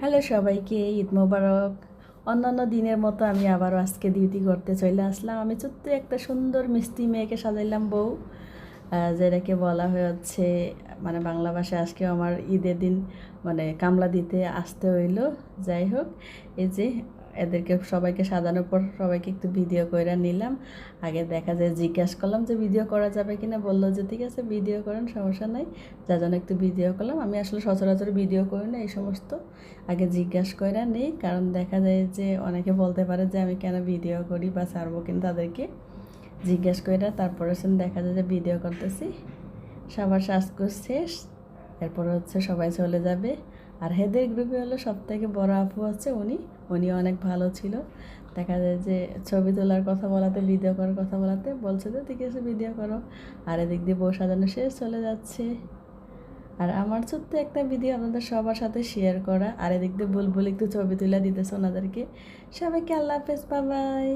Hello সবাইকে, ঈদ মোবারক। অন্যান্য দিনের মতো আমি আবারও আজকে ডিউটি করতে চলে আসলাম। আমি ছোট্ট একটা সুন্দর মিষ্টি মেয়েকে সাজাইলাম বউ, যেটাকে বলা হচ্ছে মানে বাংলা ভাষায় আজকেও আমার ঈদের দিন মানে কামলা দিতে আসতে হইলো। যাই হোক, এই যে এদেরকে সবাইকে সাজানোর পর সবাইকে একটু ভিডিও করে নিলাম। আগে দেখা যায় জিজ্ঞাসা করলাম যে ভিডিও করা যাবে কিনা, বললো যে ঠিক আছে ভিডিও করেন, সমস্যা নাই। যার জন্য একটু ভিডিও করলাম। আমি আসলে সচরাচর ভিডিও করি না এই সমস্ত, আগে জিজ্ঞাসা করে নিই, কারণ দেখা যায় যে অনেকে বলতে পারে যে আমি কেন ভিডিও করি বা ছাড়বো, কিন্তু তাদেরকে জিজ্ঞেস করে তারপরে দেখা যায় যে ভিডিও করতেছি। সবার শ্বাসকোশ শেষ, এরপর সবাই চলে যাবে। আর হেদের গ্রুপে হলো সব থেকে বড় আপু হচ্ছে উনি অনেক ভালো ছিল। দেখা যায় যে ছবি তোলার কথা বলাতে, ভিডিও করার কথা বলাতে বলছে যে ঠিক আছে ভিডিও করো। আর এদিক দিয়ে বউ সাজানো শেষ, চলে যাচ্ছে। আর আমার ছোট্ট একটা ভিডিও আপনাদের সবার সাথে শেয়ার করা, আর এদিক দিয়ে বুলবুল একটু ছবি তুলে দিতেছে ওনাদেরকে। সবাইকে আল্লাহ হাফেজ, বাই বাই।